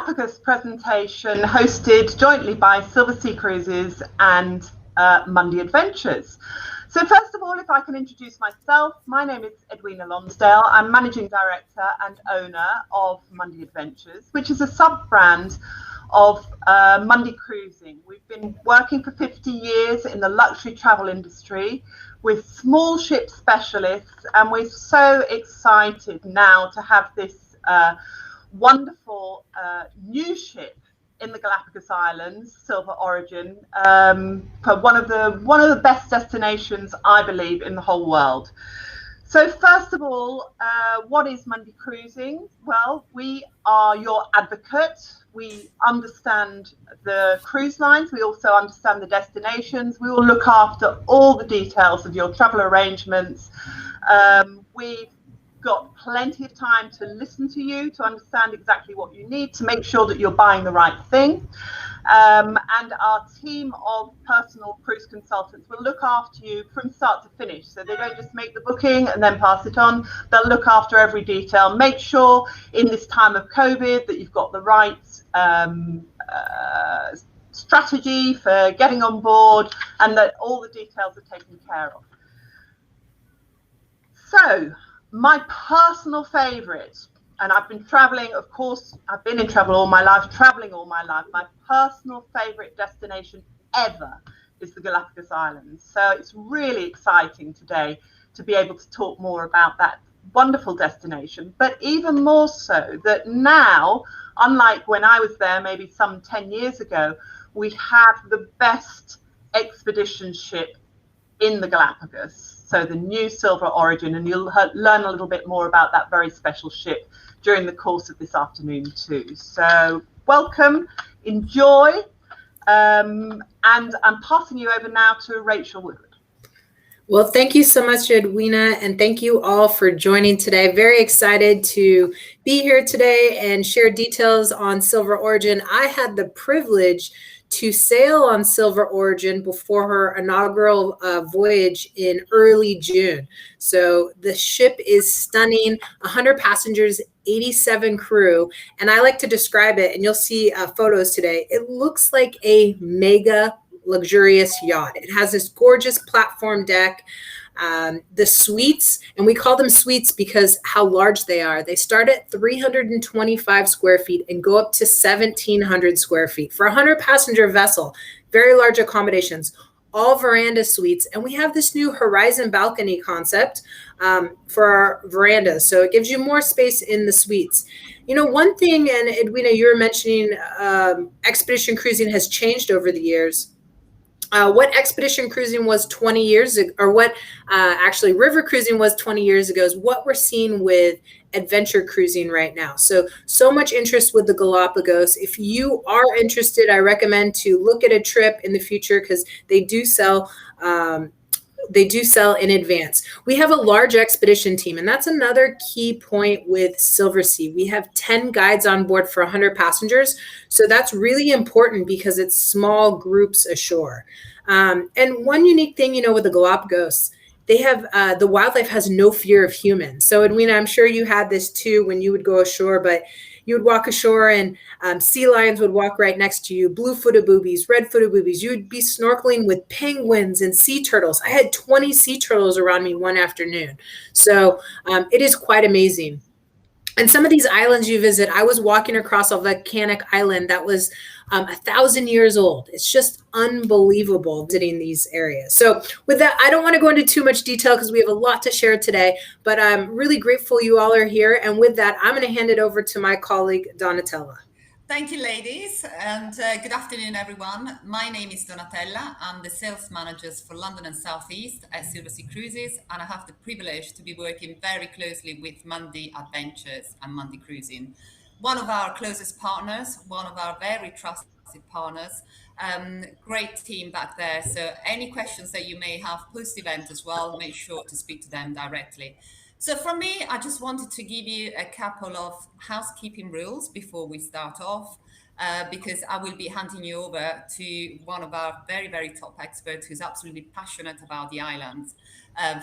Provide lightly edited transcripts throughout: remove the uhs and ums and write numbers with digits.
Galapagos presentation hosted jointly by Silversea Cruises and Mundy Adventures. So first of all, if I can introduce myself, my name is Edwina Lonsdale. I'm Managing Director and owner of Mundy Adventures, which is a sub-brand of Mundy Cruising. We've been working for 50 years in the luxury travel industry with small ship specialists, and we're so excited now to have this wonderful new ship in the Galapagos Islands, Silver Origin, for one of the best destinations, I believe, in the whole world. So first of all, what is Mundy Cruising? Well, we are your advocate. We understand the cruise lines. We also understand the destinations. We will look after all the details of your travel arrangements. We've got plenty of time to listen to you, to understand exactly what you need, to make sure that you're buying the right thing. And our team of personal cruise consultants will look after you from start to finish. So they don't just make the booking and then pass it on. They'll look after every detail. Make sure in this time of COVID that you've got the right strategy for getting on board and that all the details are taken care of. So, my personal favorite, and I've been traveling, of course, I've been in travel all my life, traveling all my life. My personal favorite destination ever is the Galapagos Islands. So it's really exciting today to be able to talk more about that wonderful destination, but even more so that now, unlike when I was there maybe some 10 years ago, we have the best expedition ship in the Galapagos. So the new Silver Origin, and you'll learn a little bit more about that very special ship during the course of this afternoon too. So welcome, enjoy, and I'm passing you over now to Rachel Woodward. Well, thank you so much, Edwina, and thank you all for joining today. Very excited to be here today and share details on Silver Origin. I had the privilege to sail on Silver Origin before her inaugural voyage in early June. So the ship is stunning, 100 passengers, 87 crew, and I like to describe it, and you'll see photos today. It looks like a mega luxurious yacht. It has this gorgeous platform deck. The suites, and we call them suites because how large they are. They start at 325 square feet and go up to 1,700 square feet for a 100-passenger vessel. Very large accommodations, all veranda suites. And we have this new horizon balcony concept for our verandas. So it gives you more space in the suites. You know, one thing, and Edwina, you were mentioning expedition cruising has changed over the years. What expedition cruising was 20 years ago, or what actually river cruising was 20 years ago, is what we're seeing with adventure cruising right now. So much interest with the Galapagos. If you are interested, I recommend to look at a trip in the future because they do sell in advance. We have a large expedition team, and that's another key point with Silversea. We have 10 guides on board for 100 passengers. So that's really important because it's small groups ashore. And one unique thing, you know, with the Galapagos, they have the wildlife has no fear of humans. So Edwina, I'm sure you had this too when you would go ashore, but you would walk ashore and sea lions would walk right next to you, blue-footed boobies, red-footed boobies. You would be snorkeling with penguins and sea turtles. I had 20 sea turtles around me one afternoon. So it is quite amazing. And some of these islands you visit, I was walking across a volcanic island that was 1,000 years old. It's just unbelievable visiting these areas. So with that, I don't want to go into too much detail because we have a lot to share today, but I'm really grateful you all are here. And with that, I'm going to hand it over to my colleague, Donatella. Thank you, ladies, and good afternoon, everyone. My name is Donatella. I'm the sales manager for London and South East at Silversea Cruises, and I have the privilege to be working very closely with Mundy Adventures and Mundy Cruising, one of our closest partners, one of our very trusted partners. Great team back there. So any questions that you may have post-event as well, make sure to speak to them directly. So from me, I just wanted to give you a couple of housekeeping rules before we start off, because I will be handing you over to one of our very, very top experts who's absolutely passionate about the islands,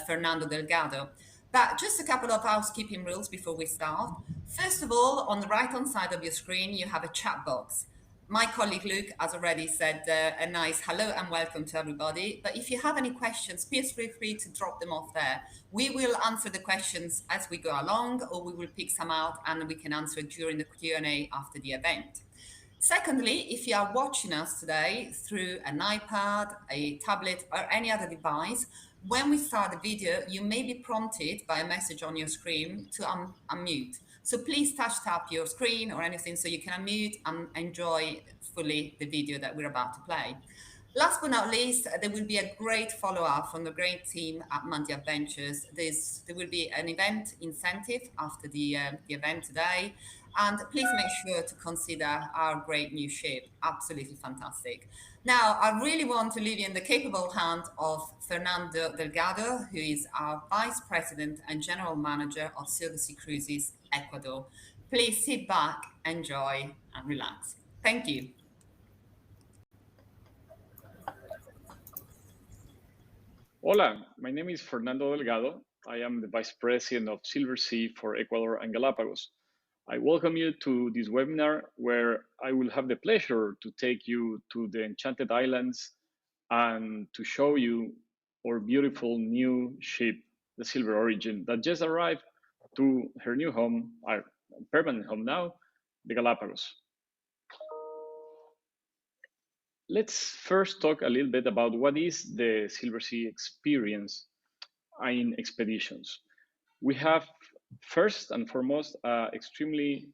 Fernando Delgado. But just a couple of housekeeping rules before we start. First of all, on the right-hand side of your screen, you have a chat box. My colleague Luke has already said a nice hello and welcome to everybody. But if you have any questions, please feel free to drop them off there. We will answer the questions as we go along, or we will pick some out and we can answer during the Q&A after the event. Secondly, if you are watching us today through an iPad, a tablet, or any other device, when we start the video, you may be prompted by a message on your screen to unmute. So please tap your screen or anything so you can unmute and enjoy fully the video that we're about to play. Last but not least, there will be a great follow-up from the great team at Mundy Adventures. There will be an event incentive after the event today. And please make sure to consider our great new ship. Absolutely fantastic. Now, I really want to leave you in the capable hand of Fernando Delgado, who is our Vice President and General Manager of Silversea Cruises, Ecuador. Please sit back, enjoy, and relax. Thank you. Hola, my name is Fernando Delgado. I am the Vice President of Silversea for Ecuador and Galapagos. I welcome you to this webinar where I will have the pleasure to take you to the Enchanted Islands and to show you our beautiful new ship, the Silver Origin, that just arrived to her new home, our permanent home now, the Galapagos. Let's first talk a little bit about what is the Silversea experience in expeditions. We have first and foremost an extremely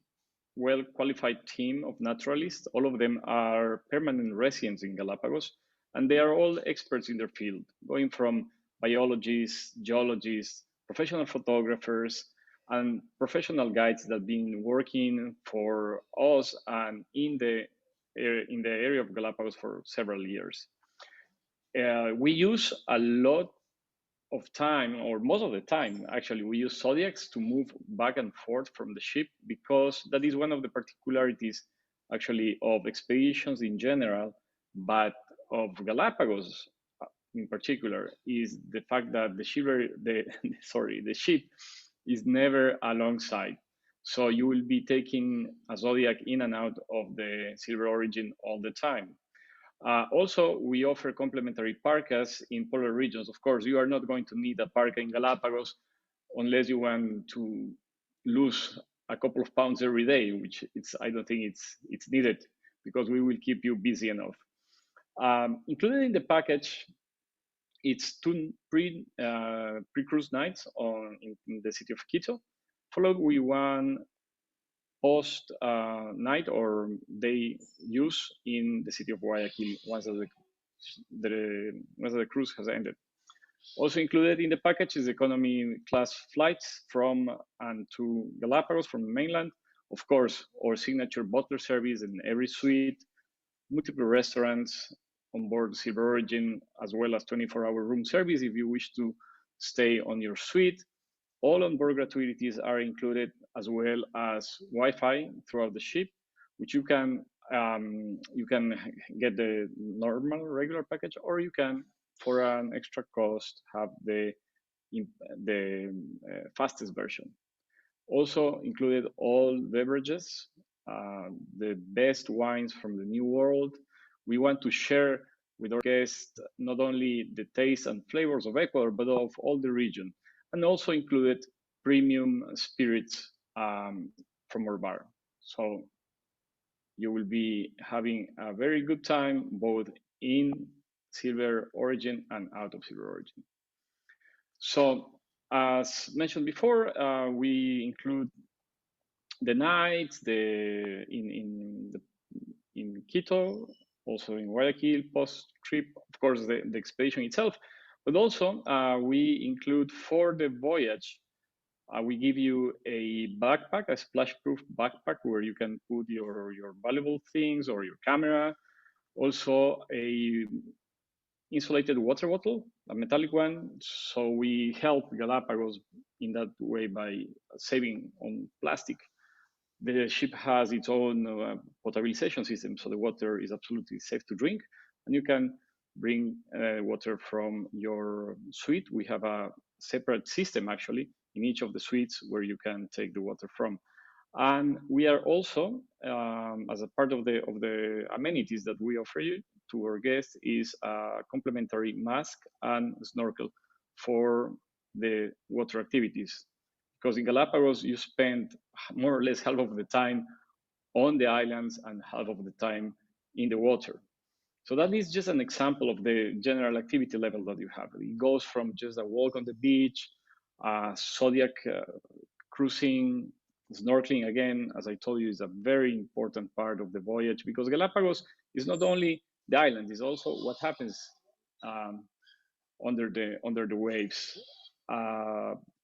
well-qualified team of naturalists. All of them are permanent residents in Galapagos, and they are all experts in their field, going from biologists, geologists, professional photographers, and professional guides that have been working for us and in the area of Galapagos for several years. We use a lot of time, or most of the time, actually, we use zodiacs to move back and forth from the ship because that is one of the particularities, actually, of expeditions in general, but of Galapagos in particular, is the fact that the ship is never alongside. So you will be taking a zodiac in and out of the Silver Origin all the time. Also, we offer complementary parkas in polar regions. Of course, you are not going to need a parka in Galapagos unless you want to lose a couple of pounds every day, which I don't think it's needed because we will keep you busy enough. Included in the package, it's two pre-cruise nights in the city of Quito, followed with one post night or day use in the city of Guayaquil once the cruise has ended. Also included in the package is economy class flights from and to Galapagos from the mainland. Of course, our signature butler service in every suite, multiple restaurants on board Silver Origin, as well as 24-hour room service if you wish to stay on your suite. All onboard gratuities are included, as well as Wi-Fi throughout the ship, which you can get the normal regular package, or you can, for an extra cost, have the fastest version. Also included all beverages, the best wines from the New World. We want to share with our guests not only the taste and flavors of Ecuador, but of all the region, and also included premium spirits from our bar. So you will be having a very good time both in Silver Origin and out of Silver Origin. So as mentioned before, we include the nights in Quito, also in Guayaquil post-trip, of course, the expedition itself, but also we include for the voyage, we give you a backpack, a splash-proof backpack where you can put your valuable things or your camera. Also a insulated water bottle, a metallic one. So we help Galapagos in that way by saving on plastic. The ship has its own potabilization system, so the water is absolutely safe to drink, and you can bring water from your suite. We have a separate system actually in each of the suites where you can take the water from. And we are also, as a part of the amenities that we offer you to our guests, is a complimentary mask and snorkel for the water activities. Because in Galapagos, you spend more or less half of the time on the islands and half of the time in the water. So that is just an example of the general activity level that you have. It goes from just a walk on the beach, zodiac cruising, snorkeling. Again, as I told you, is a very important part of the voyage, because Galapagos is not only the island, it's also what happens under the waves.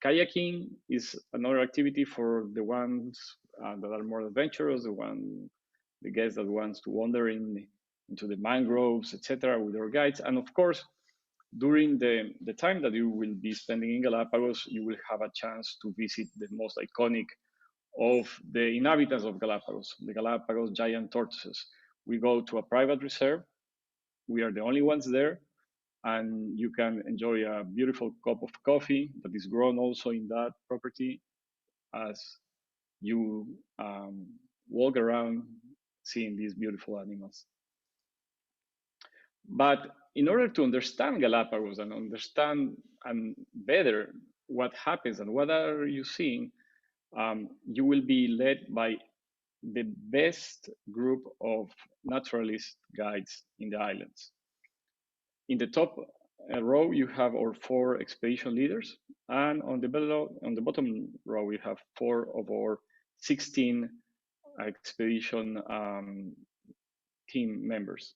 Kayaking is another activity for the ones that are more adventurous, the guests that wants to wander into the mangroves, etc., with our guides. And of course, during the time that you will be spending in Galapagos, you will have a chance to visit the most iconic of the inhabitants of Galapagos, the Galapagos giant tortoises. We go to a private reserve. We are the only ones there, and you can enjoy a beautiful cup of coffee that is grown also in that property as you walk around seeing these beautiful animals. But in order to understand Galapagos and understand and better what happens and what are you seeing, you will be led by the best group of naturalist guides in the islands. In the top row, you have our 4 expedition leaders, and on the bottom row, we have 4 of our 16 expedition team members.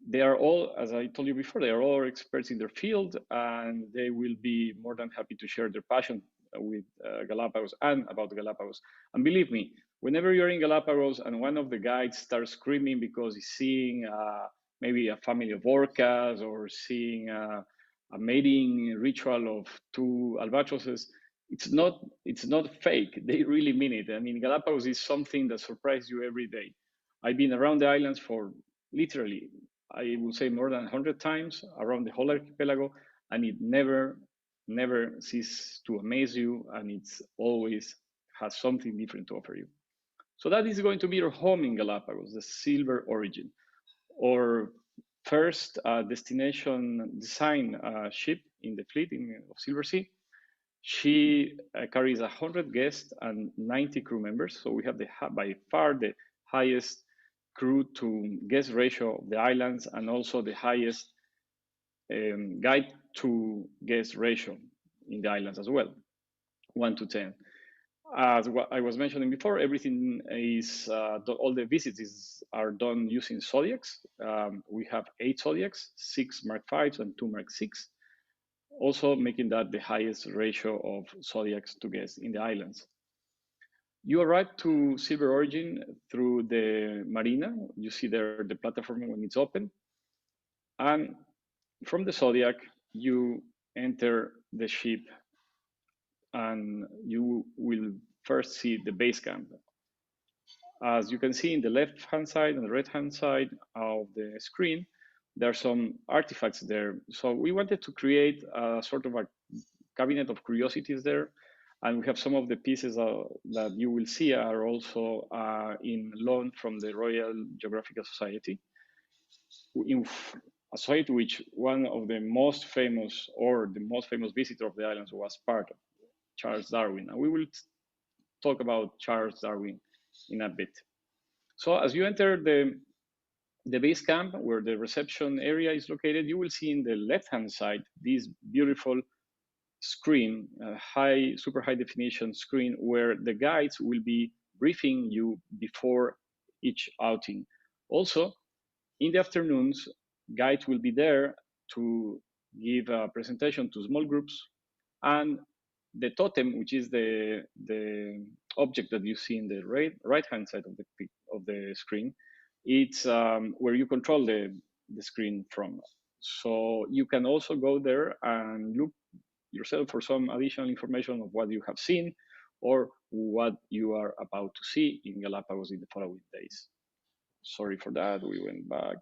They are all, as I told you before, they are all experts in their field, and they will be more than happy to share their passion with Galapagos and about Galapagos. And believe me, whenever you're in Galapagos and one of the guides starts screaming because he's seeing maybe a family of orcas or seeing a mating ritual of 2 albatrosses, it's not fake. They really mean it. I mean, Galapagos is something that surprises you every day. I've been around the islands for literally, I would say, more than 100 times around the whole archipelago, and it never ceases to amaze you, and it's always has something different to offer you. So that is going to be your home in Galapagos, the Silver Origin, or first destination design ship in the fleet of Silversea. She carries 100 guests and 90 crew members. So we have by far the highest crew to guest ratio of the islands, and also the highest guide to guest ratio in the islands as well, 1 to 10. As what I was mentioning before, everything is all the visits are done using zodiacs. We have 8 zodiacs, 6 Mark 5s and 2 Mark 6, also making that the highest ratio of zodiacs to guests in the islands. You arrive to Silver Origin through the marina. You see there the platform when it's open. And from the Zodiac, you enter the ship and you will first see the base camp. As you can see in the left-hand side and the right-hand side of the screen, there are some artifacts there. So we wanted to create a sort of a cabinet of curiosities there. And we have some of the pieces that you will see are also in loan from the Royal Geographical Society, in a society which one of the most famous, or the most famous visitor of the islands was part of, Charles Darwin. And we will talk about Charles Darwin in a bit. So as you enter the base camp, where the reception area is located, you will see in the left-hand side this beautiful screen, super high definition screen, where the guides will be briefing you before each outing. Also, in the afternoons, guides will be there to give a presentation to small groups, and the totem, which is the object that you see in the right-hand side of the screen, it's where you control the screen from. So you can also go there and look yourself for some additional information of what you have seen or what you are about to see in Galapagos in the following days. Sorry for that, we went back.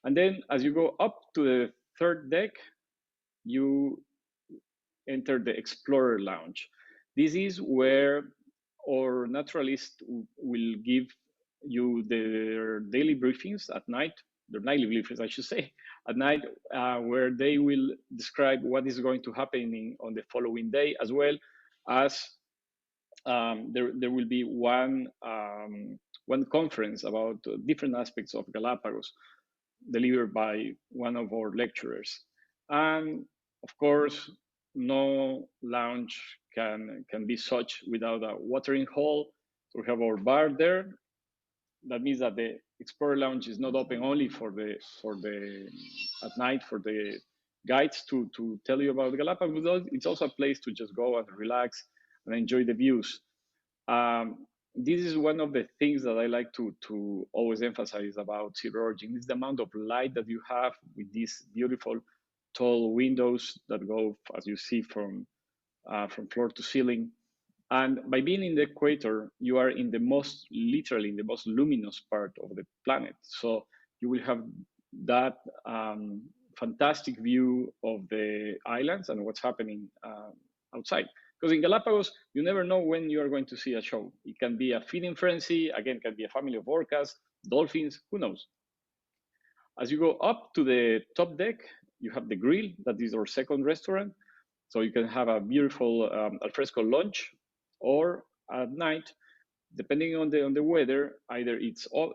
And then as you go up to the 3rd deck, you enter the Explorer Lounge. This is where our naturalists will give you their daily briefings at night, their nightly briefings, I should say, at night, where they will describe what is going to happen on the following day, as well as there will be one conference about different aspects of Galapagos delivered by one of our lecturers. And of course, no lounge can be such without a watering hole. So we have our bar there. That means that the Explorer Lounge is not open only for the at night for the guides to tell you about Galapagos, but it's also a place to just go and relax and enjoy the views. This is one of the things that I like to always emphasize about Silver Origin is the amount of light that you have with these beautiful tall windows that go, as you see, from floor to ceiling. And by being in the equator, you are in the most, literally, in the most luminous part of the planet. So you will have that fantastic view of the islands and what's happening outside. Because in Galapagos, you never know when you are going to see a show. It can be a feeding frenzy, again, it can be a family of orcas, dolphins, who knows? As you go up to the top deck, you have the grill, that is our second restaurant. So you can have a beautiful alfresco lunch, or at night, depending on the weather, either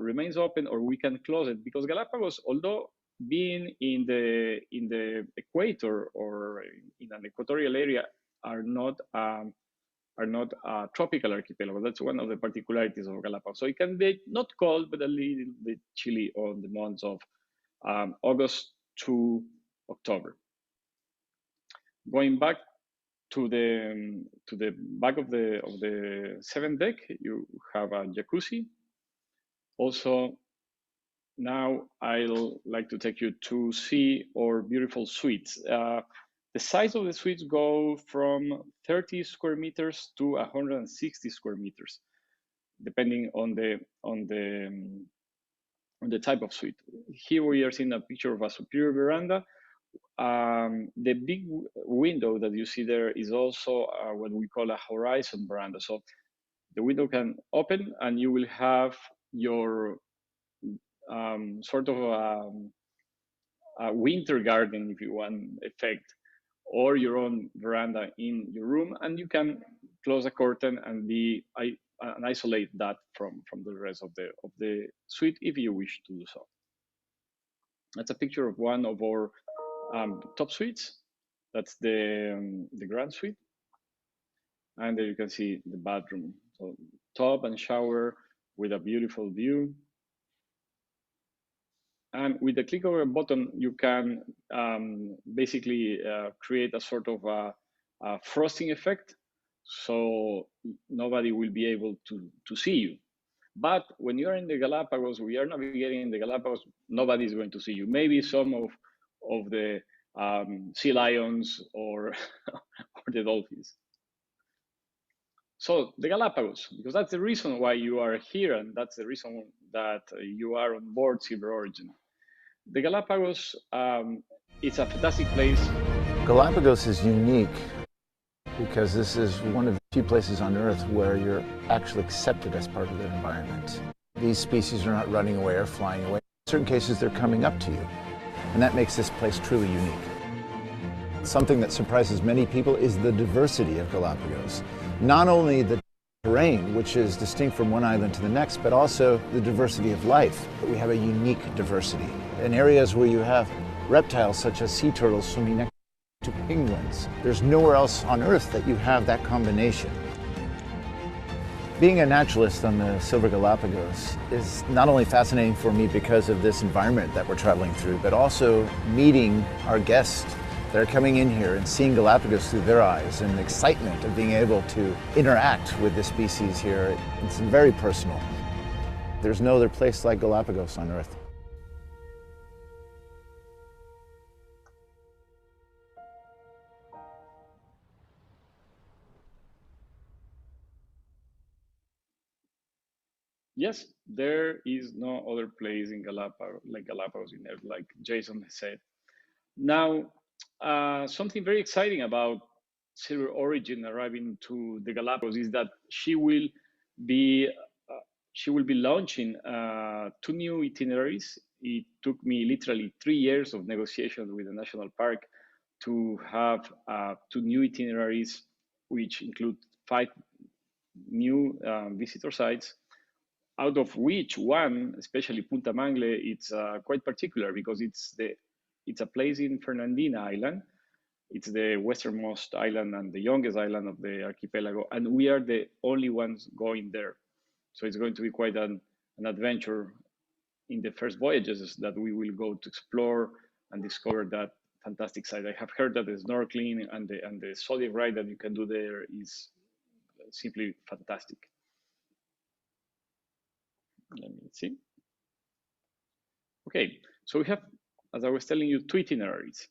remains open or we can close it. Because Galapagos, although being in the equator or in an equatorial area, are not a tropical archipelago. That's one of the particularities of Galapagos. So it can be not cold, but a little bit chilly on the months of August to October. Going back to the back of the seventh deck, you have a jacuzzi. Also, now I'll like to take you to see our beautiful suites. The size of the suites go from 30 square meters to 160 square meters, depending on the type of suite. Here we are seeing a picture of a superior veranda. The big window that you see there is also what we call a horizon veranda. So the window can open and you will have your sort of a winter garden, if you want, effect, or your own veranda in your room, and you can close a curtain and isolate that from the rest of the suite if you wish to do so. That's a picture of one of our top suites. That's the grand suite, and there you can see the bathroom. So tub and shower with a beautiful view. And with the click of a button, you can basically create a sort of a frosting effect, so nobody will be able to see you. But when you're in the Galapagos, we are navigating in the Galapagos, nobody is going to see you. Maybe some of the sea lions or, or the dolphins. So the Galapagos, because that's the reason why you are here, and that's the reason that you are on board Silver Origin. The Galapagos, it's a fantastic place. Galapagos is unique because this is one of the few places on Earth where you're actually accepted as part of the environment. These species are not running away or flying away. In certain cases, they're coming up to you, and that makes this place truly unique. Something that surprises many people is the diversity of Galapagos. Not only the terrain, which is distinct from one island to the next, but also the diversity of life. We have a unique diversity. In areas where you have reptiles such as sea turtles swimming next to penguins, there's nowhere else on Earth that you have that combination. Being a naturalist on the Silver Galapagos is not only fascinating for me because of this environment that we're traveling through, but also meeting our guests that are coming in here and seeing Galapagos through their eyes and the excitement of being able to interact with the species here. It's very personal. There's no other place like Galapagos on Earth. Yes, there is no other place in Galapagos like Galapagos in Earth, like Jason said. Now, something very exciting about Silver Origin arriving to the Galapagos is that she will be launching 2 new itineraries. It took me literally 3 years of negotiation with the national park to have 2 new itineraries, which include 5 new visitor sites, out of which one, especially Punta Mangle, it's quite particular because it's a place in Fernandina Island. It's the westernmost island and the youngest island of the archipelago, and we are the only ones going there. So it's going to be quite an adventure in the first voyages that we will go to explore and discover that fantastic site. I have heard that the snorkeling and the Zodiac ride that you can do there is simply fantastic. Let me see. Okay, so we have, as I was telling you, 2 itineraries: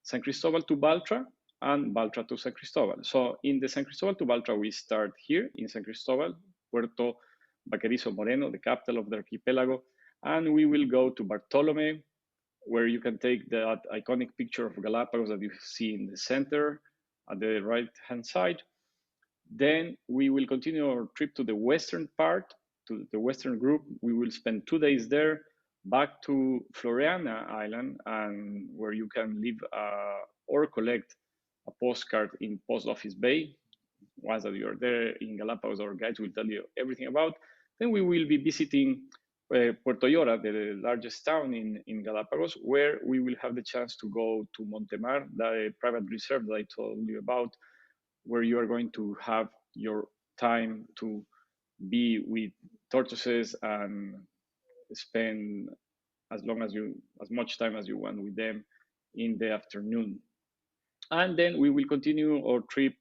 San Cristobal to Baltra and Baltra to San Cristobal. So in the San Cristobal to Baltra, we start here in San Cristobal, Puerto Vaquerizo Moreno, the capital of the archipelago, and we will go to Bartolome, where you can take that iconic picture of Galapagos that you see in the center at the right-hand side. Then we will continue our trip to the western part, to the western group. We will spend 2 days there, back to Floreana Island, and where you can leave or collect a postcard in Post Office Bay. Once that you are there in Galapagos, our guides will tell you everything about. Then we will be visiting Puerto Llora, the largest town in Galapagos, where we will have the chance to go to Montemar, the private reserve that I told you about, where you are going to have your time to be with tortoises and spend as much time as you want with them in the afternoon. And then we will continue our trip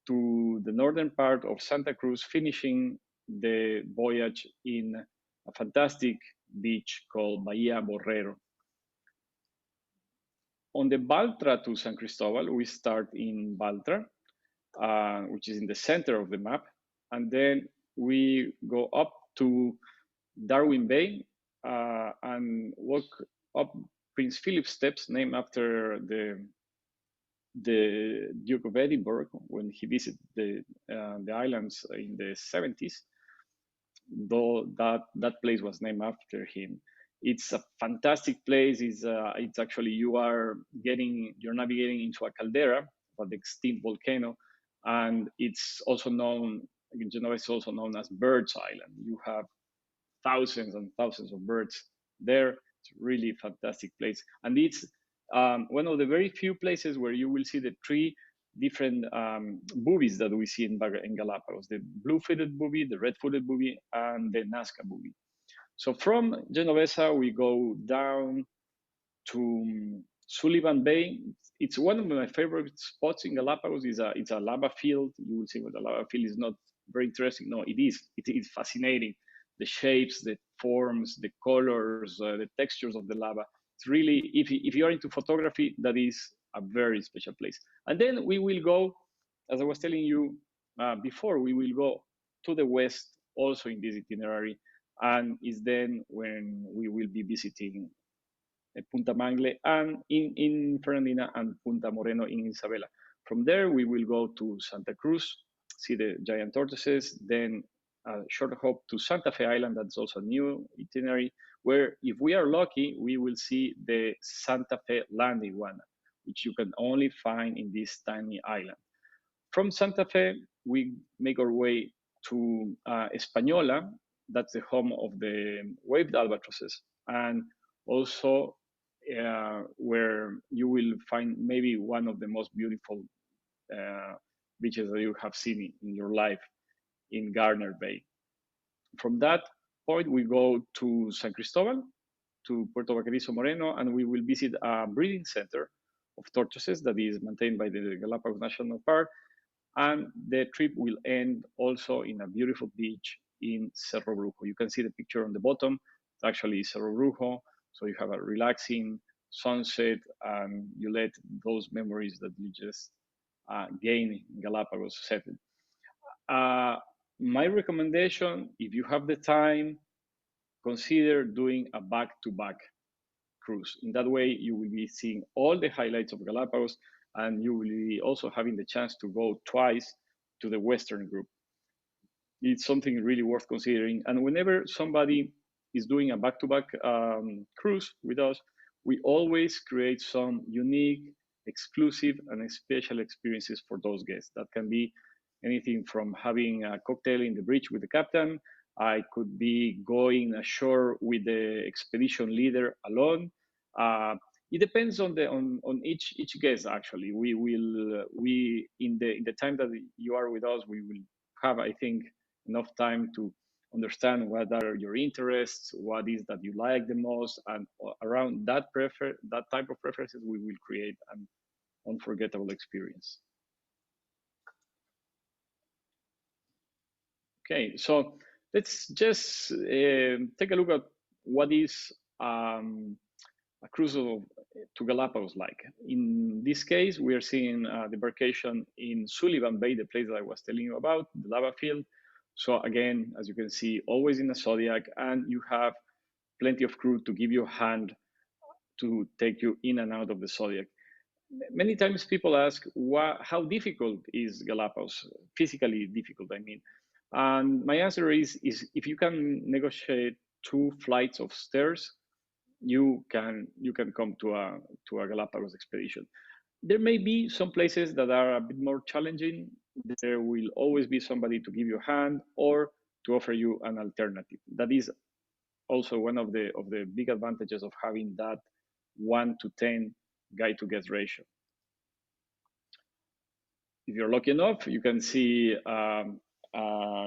to the northern part of Santa Cruz, finishing the voyage in a fantastic beach called Bahia Borrero. On the Baltra to San Cristobal, we start in Baltra, which is in the center of the map, and then we go up to Darwin Bay and walk up Prince Philip Steps, named after the Duke of Edinburgh when he visited the islands in the 70s. Though that place was named after him. It's a fantastic place. It's actually you're navigating into a caldera of the extinct volcano, and it's also known. Genoa is also known as Birds Island. You have thousands and thousands of birds there. It's a really fantastic place, and it's one of the very few places where you will see the 3 different boobies that we see in Galapagos: the blue-footed booby, the red-footed booby, and the Nazca booby. So from Genovesa, we go down to Sullivan Bay. It's one of my favorite spots in Galapagos. It's a lava field. You will see what a lava field is not very interesting. No, it is. It is fascinating. The shapes, the forms, the colors, the textures of the lava. It's really, if you are into photography, that is a very special place. And then we will go, as I was telling you before, we will go to the west also in this itinerary, and is then when we will be visiting Punta Mangle and in Fernandina and Punta Moreno in Isabela. From there, we will go to Santa Cruz, see the giant tortoises, then a short hop to Santa Fe Island. That's also a new itinerary, where if we are lucky, we will see the Santa Fe land iguana, which you can only find in this tiny island. From Santa Fe, we make our way to Española. That's the home of the waved albatrosses, and also where you will find maybe one of the most beautiful beaches that you have seen in your life, in Garner Bay. From that point, we go to San Cristobal, to Puerto Vaquerizo Moreno, and we will visit a breeding center of tortoises that is maintained by the Galapagos National Park. And the trip will end also in a beautiful beach in Cerro Brujo. You can see the picture on the bottom. It's actually Cerro Brujo. So you have a relaxing sunset, and you let those memories that you just gain in Galapagos settle. My recommendation, if you have the time, consider doing a back-to-back cruise. In that way, you will be seeing all the highlights of Galapagos, and you will be also having the chance to go twice to the Western group. It's something really worth considering. And whenever somebody is doing a back-to-back cruise with us, we always create some unique, exclusive, and special experiences for those guests. That can be anything from having a cocktail in the bridge with the captain. I could be going ashore with the expedition leader alone. It depends on each guest. Actually, we in the time that you are with us, we will have, I think, enough time to understand what are your interests, what is that you like the most, and around that type of preferences, we will create an unforgettable experience. Okay, so let's just take a look at what is a cruise to Galapagos like. In this case, we are seeing the embarkation in Sullivan Bay, the place that I was telling you about, the lava field. So again, as you can see, always in a Zodiac, and you have plenty of crew to give you a hand to take you in and out of the Zodiac. Many times people ask, how difficult is Galapagos? Physically difficult, I mean. And my answer is if you can negotiate 2 flights of stairs, you can come to a Galapagos expedition. There may be some places that are a bit more challenging. There will always be somebody to give you a hand or to offer you an alternative. That is also one of the big advantages of having that 1 to 10 guide to guest ratio. If you're lucky enough, you can see a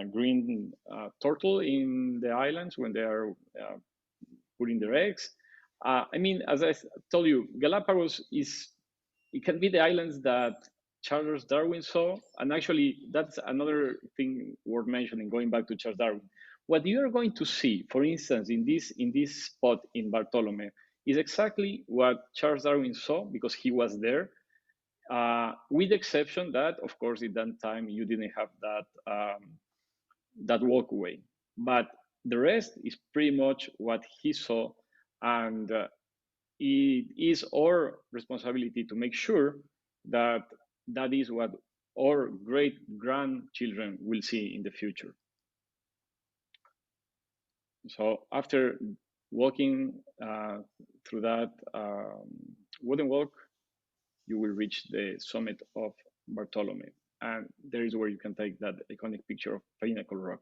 green turtle in the islands when they are putting their eggs. I mean, as I told you, Galapagos it can be the islands that Charles Darwin saw. And actually, that's another thing worth mentioning, going back to Charles Darwin. What you are going to see, for instance, in this spot in Bartolome, is exactly what Charles Darwin saw because he was there. With the exception that, of course, at that time you didn't have that walkway, but the rest is pretty much what he saw, and it is our responsibility to make sure that that is what our great grandchildren will see in the future. So after walking through that wooden walk, you will reach the summit of Bartolome. And there is where you can take that iconic picture of Pinnacle Rock.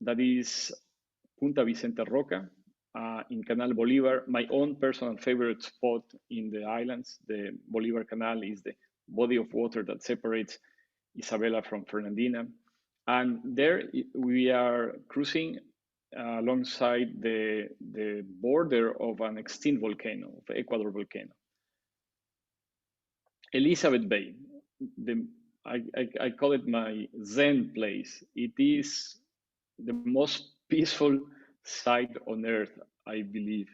That is Punta Vicente Roca in Canal Bolivar, my own personal favorite spot in the islands. The Bolivar Canal is the body of water that separates Isabela from Fernandina. And there we are cruising alongside the border of an extinct volcano, of the Ecuador volcano. Elizabeth Bay, I call it my Zen place. It is the most peaceful site on earth, I believe.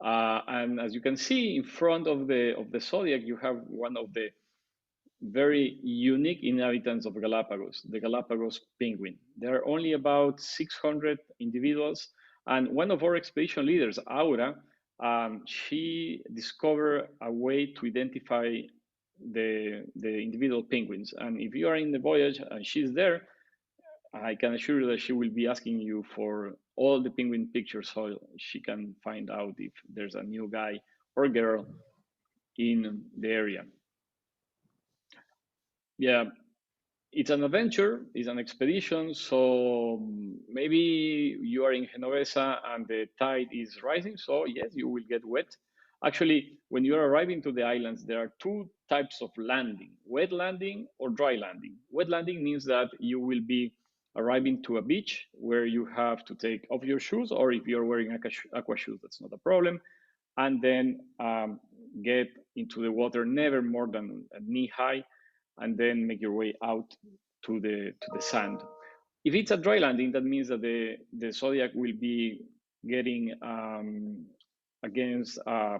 And as you can see in front of the Zodiac, you have one of the very unique inhabitants of Galapagos, the Galapagos penguin. There are only about 600 individuals, and one of our expedition leaders, Aura, she discovered a way to identify the individual penguins. And if you are in the voyage and she's there, I can assure you that she will be asking you for all the penguin pictures so she can find out if there's a new guy or girl in the area. Yeah, it's an adventure, it's an expedition. So maybe you are in Genovesa and the tide is rising. So yes, you will get wet. Actually, when you're arriving to the islands, there are 2 types of landing, wet landing or dry landing. Wet landing means that you will be arriving to a beach where you have to take off your shoes, or if you're wearing aqua shoes, that's not a problem. And then get into the water, never more than knee high, and then make your way out to the sand. If it's a dry landing, that means that the Zodiac will be getting against a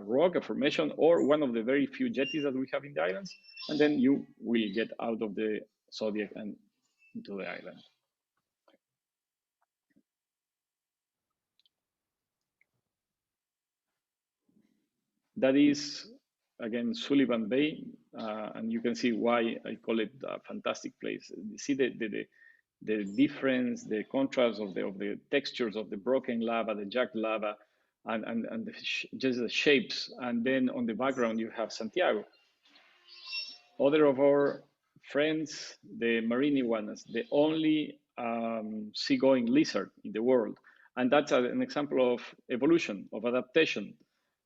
rock, a formation, or one of the very few jetties that we have in the islands, and then you will get out of the Zodiac and into the island. That is, again, Sullivan Bay, and you can see why I call it a fantastic place. You see the difference, the contrast of the textures of the broken lava, the jagged lava, and just the shapes. And then on the background, you have Santiago. Other of our friends, the marine iguanas, the only seagoing lizard in the world. And that's an example of evolution, of adaptation,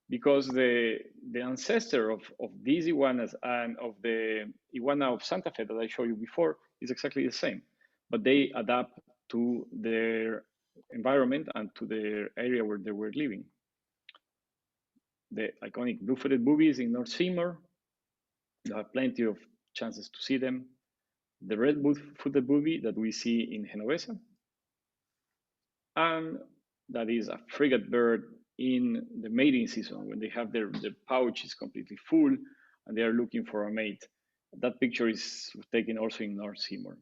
because the ancestor of these iguanas and of the iguana of Santa Fe that I showed you before is exactly the same, but they adapt to their environment and to the area where they were living. The iconic blue-footed boobies in North Seymour, you have plenty of chances to see them. The red-footed booby that we see in Genovesa, and that is a frigate bird in the mating season when they have their pouch is completely full and they are looking for a mate. That picture is taken also in North Seymour.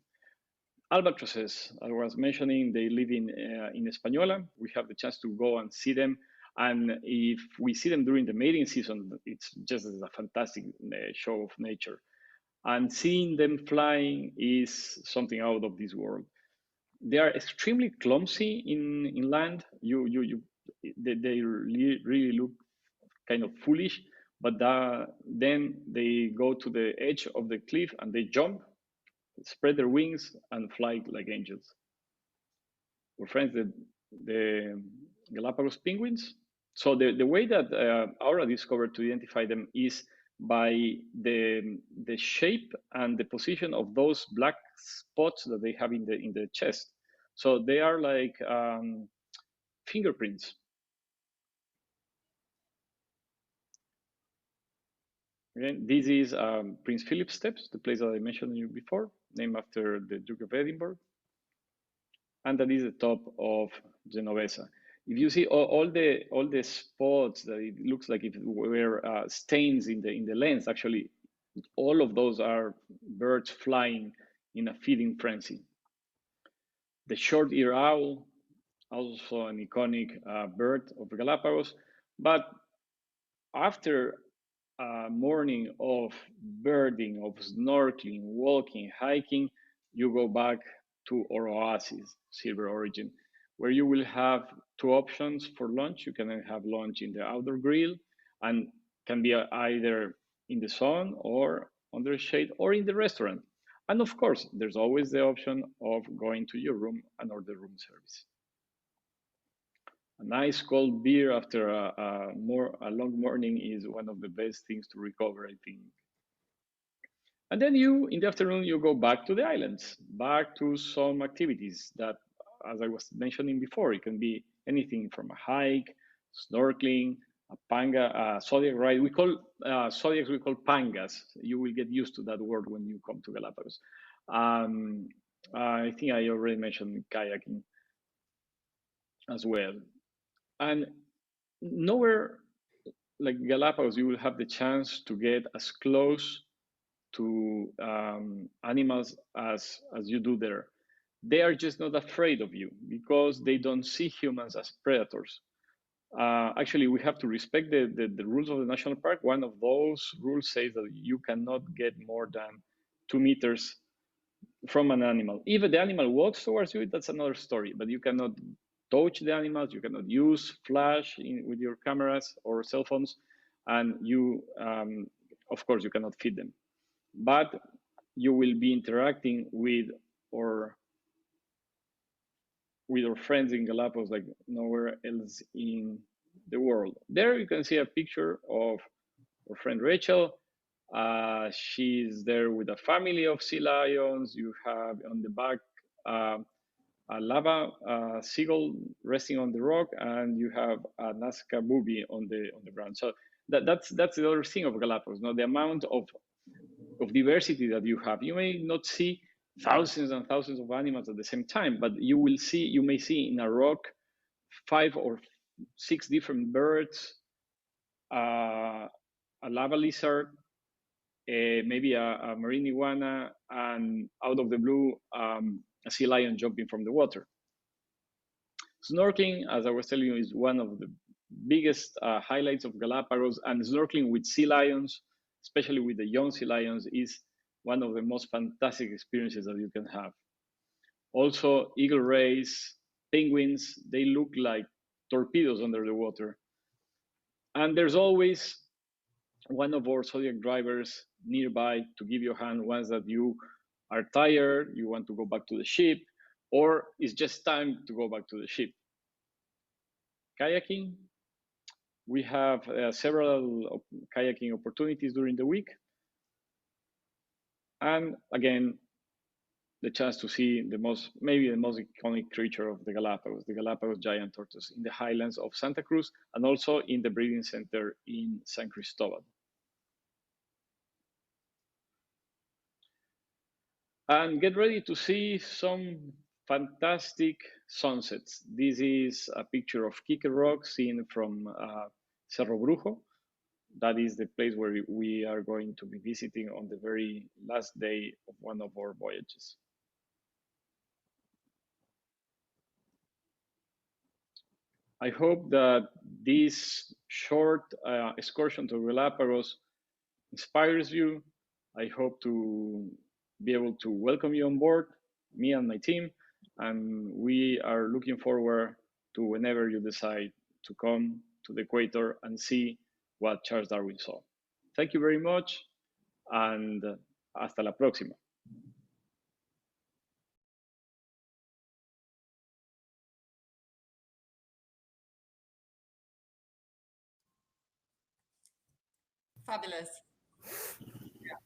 Albatrosses, I was mentioning, they live in Española. We have the chance to go and see them. And if we see them during the mating season, it's just a fantastic show of nature. And seeing them flying is something out of this world. They are extremely clumsy in land. They really look kind of foolish, but then they go to the edge of the cliff and they jump, spread their wings, and fly like angels. Our friends, the Galapagos penguins. So the way that Aura discovered to identify them is by the shape and the position of those black spots that they have in the chest. So they are like fingerprints. Again, this is Prince Philip Steps, the place that I mentioned you before, named after the Duke of Edinburgh. And that is the top of Genovesa. If you see all the spots that it looks like if it were stains in the lens, actually, all of those are birds flying in a feeding frenzy. The short-eared owl, also an iconic bird of Galapagos, but after a morning of birding, of snorkeling, walking, hiking, you go back to our oasis, Silver Origin, where you will have two options for lunch. You can have lunch in the outdoor grill and can be either in the sun or under shade or in the restaurant. And of course, there's always the option of going to your room and order room service. A nice cold beer after a long morning is one of the best things to recover, I think. And then in the afternoon, you go back to the islands, back to some activities that, as I was mentioning before, it can be anything from a hike, snorkeling, a panga, a zodiac ride. We call zodiacs, we call pangas. You will get used to that word when you come to Galapagos. I think I already mentioned kayaking as well. And nowhere like Galapagos, you will have the chance to get as close to animals as you do there. They are just not afraid of you because they don't see humans as predators. Actually, we have to respect the rules of the national park. One of those rules says that you cannot get more than 2 meters from an animal. If the animal walks towards you, that's another story, but you cannot touch the animals, you cannot use flash with your cameras or cell phones, and you, of course, you cannot feed them. But you will be interacting with our friends in Galapagos like nowhere else in the world. There you can see a picture of our friend Rachel. She's there with a family of sea lions. You have on the back a lava seagull resting on the rock, and you have a Nazca booby on the ground. So that's the other thing of Galapagos. Now, the amount of diversity that you have. You may not see thousands and thousands of animals at the same time, but you may see in a rock 5 or 6 different birds, a lava lizard, maybe a marine iguana, and out of the blue, a sea lion jumping from the water. Snorkeling, as I was telling you, is one of the biggest highlights of Galapagos, and snorkeling with sea lions, especially with the young sea lions, is one of the most fantastic experiences that you can have. Also, eagle rays, penguins, they look like torpedoes under the water. And there's always one of our Zodiac drivers nearby to give you a hand once that you are tired, you want to go back to the ship, or it's just time to go back to the ship. Kayaking, we have several kayaking opportunities during the week. And again, the chance to see maybe the most iconic creature of the Galapagos giant tortoise in the highlands of Santa Cruz, and also in the breeding center in San Cristobal. And get ready to see some fantastic sunsets. This is a picture of Quique Rock seen from Cerro Brujo. That is the place where we are going to be visiting on the very last day of one of our voyages. I hope that this short excursion to Galapagos inspires you. I hope to be able to welcome you on board, me and my team, and we are looking forward to whenever you decide to come to the equator and see what Charles Darwin saw. Thank you very much, and hasta la próxima. Fabulous. Yeah.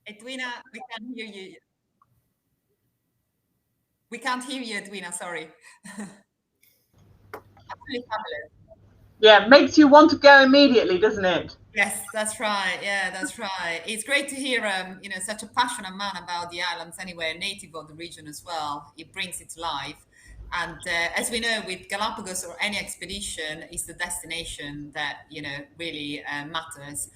Edwina, we can't hear you. We can't hear you, Edwina, sorry. Absolutely fabulous. Yeah, makes you want to go immediately, doesn't it? Yes, that's right. Yeah, that's right. It's great to hear, such a passionate man about the islands anyway, native of the region as well. It brings it to life. And as we know, with Galapagos or any expedition, it's the destination that, really matters.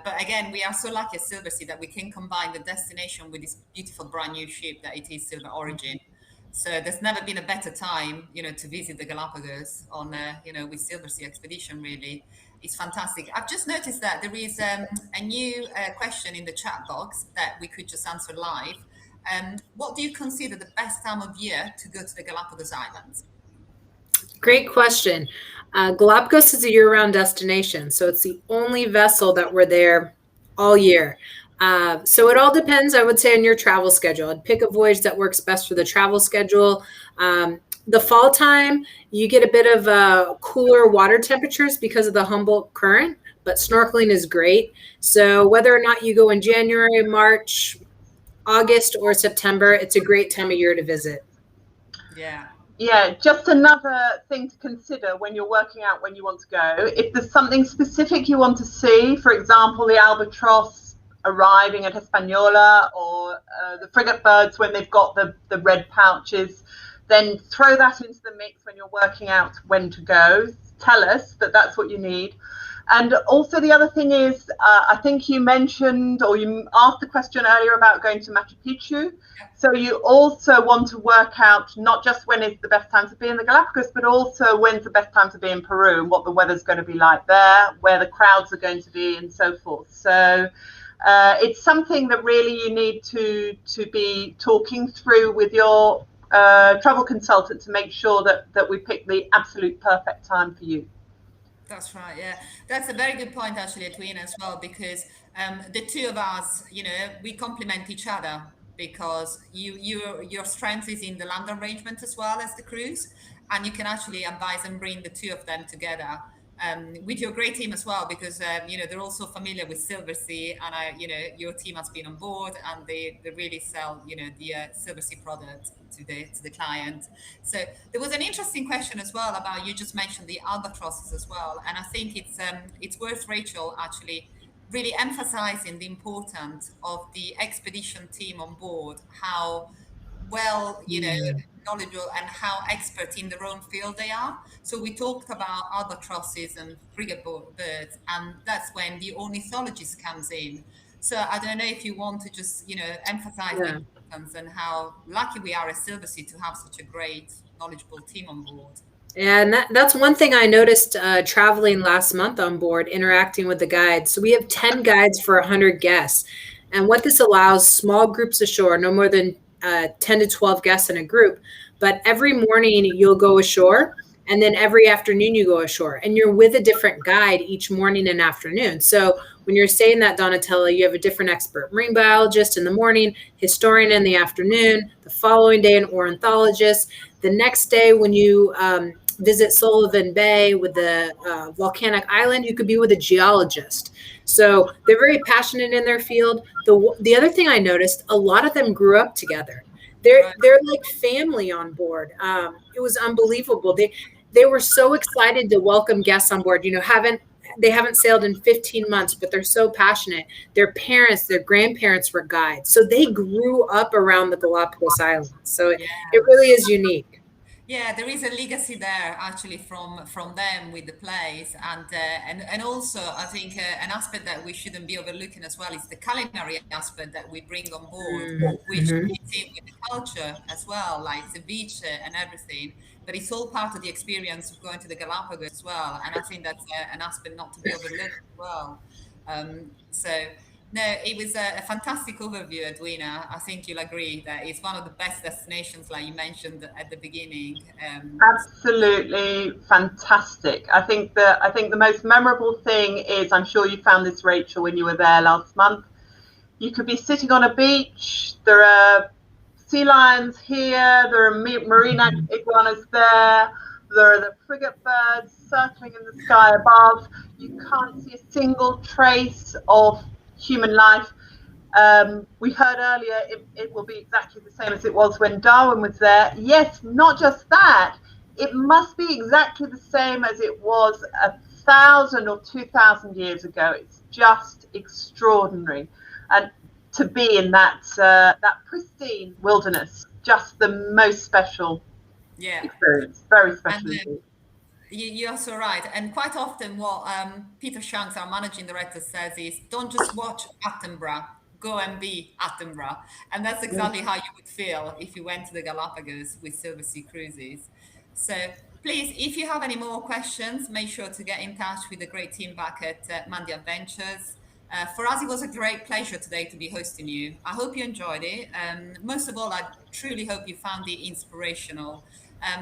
But again, we are so lucky at Silversea that we can combine the destination with this beautiful brand new ship that it is Silver Origin. So there's never been a better time, to visit the Galapagos on, with Silversea expedition, really. It's fantastic. I've just noticed that there is a new question in the chat box that we could just answer live. What do you consider the best time of year to go to the Galapagos Islands? Great question. Galapagos is a year-round destination, so it's the only vessel that we're there all year. So it all depends, I would say, on your travel schedule. I'd pick a voyage that works best for the travel schedule. The fall time, you get a bit of cooler water temperatures because of the Humboldt current, but snorkeling is great. So whether or not you go in January, March, August, or September, it's a great time of year to visit. Yeah, just another thing to consider when you're working out when you want to go. If there's something specific you want to see, for example, the albatross arriving at Hispaniola, or the frigate birds when they've got the red pouches, then throw that into the mix when you're working out when to go. Tell us that that's what you need. And also the other thing is, I think you mentioned, or you asked the question earlier about going to Machu Picchu. So you also want to work out not just when is the best time to be in the Galapagos, but also when's the best time to be in Peru, and what the weather's going to be like there, where the crowds are going to be, and so forth. So it's something that really you need to be talking through with your travel consultant to make sure that we pick the absolute perfect time for you. That's right. Yeah, that's a very good point, actually, Edwina, as well, because the two of us, we complement each other, because your strength is in the land arrangement as well as the cruise, and you can actually advise and bring the two of them together with your great team as well, because they're also familiar with Silversea, and your team has been on board, and they really sell the Silversea product to the client. So there was an interesting question as well about, you just mentioned the albatrosses as well, and I think it's worth, Rachel, actually really emphasizing the importance of the expedition team on board, how well knowledgeable and how expert in their own field they are. So we talked about albatrosses and frigate birds, and that's when the ornithologist comes in. So I don't know if you want to just emphasize the importance and how lucky we are at Silversea to have such a great knowledgeable team on board. And that's one thing I noticed traveling last month on board, interacting with the guides. So we have 10 guides for 100 guests. And what this allows, small groups ashore, no more than 10 to 12 guests in a group. But every morning you'll go ashore, and then every afternoon you go ashore. And you're with a different guide each morning and afternoon. So when you're staying that Donatella, you have a different expert marine biologist in the morning, historian in the afternoon, the following day an ornithologist. The next day when you visit Sullivan Bay with the volcanic island, you could be with a geologist. So they're very passionate in their field. The other thing I noticed, a lot of them grew up together. They're like family on board. It was unbelievable. They were so excited to welcome guests on board. You know, they haven't sailed in 15 months, but they're so passionate. Their parents, their grandparents were guides. So they grew up around the Galapagos Islands. So it really is unique. Yeah, there is a legacy there actually from them with the place, and also I think an aspect that we shouldn't be overlooking as well is the culinary aspect that we bring on board, which fits in with the culture as well, like ceviche and everything. But it's all part of the experience of going to the Galapagos as well, and I think that's an aspect not to be overlooked as well. So. No, it was a fantastic overview, Edwina. I think you'll agree that it's one of the best destinations, like you mentioned at the beginning. Absolutely fantastic. I think the most memorable thing is, I'm sure you found this, Rachel, when you were there last month. You could be sitting on a beach. There are sea lions here. There are marine iguanas there. There are the frigate birds circling in the sky above. You can't see a single trace of human life. We heard earlier it will be exactly the same as it was when Darwin was there. Yes, not just that, it must be exactly the same as it was 1,000 or 2,000 years ago. It's just extraordinary, and to be in that pristine wilderness, just the most special experience. Very special indeed. You're so right. And quite often what Peter Shanks, our managing director, says is, don't just watch Attenborough, go and be Attenborough. And that's exactly how you would feel if you went to the Galapagos with Silversea Cruises. So please, if you have any more questions, make sure to get in touch with the great team back at Mundy Adventures. For us, it was a great pleasure today to be hosting you. I hope you enjoyed it. Most of all, I truly hope you found it inspirational.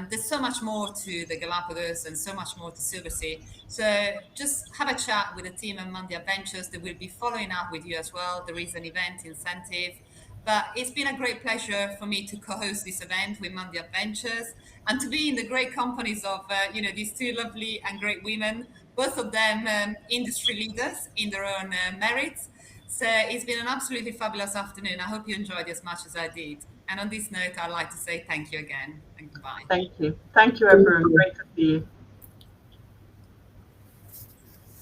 There's so much more to the Galapagos and so much more to Silversea. So just have a chat with the team at Mundy Adventures. They will be following up with you as well. There is an event incentive. But it's been a great pleasure for me to co-host this event with Mundy Adventures and to be in the great companies of these two lovely and great women, both of them industry leaders in their own merits. So it's been an absolutely fabulous afternoon. I hope you enjoyed it as much as I did. And on this note, I'd like to say thank you again and goodbye. Thank you. Thank you, everyone. Great to see you.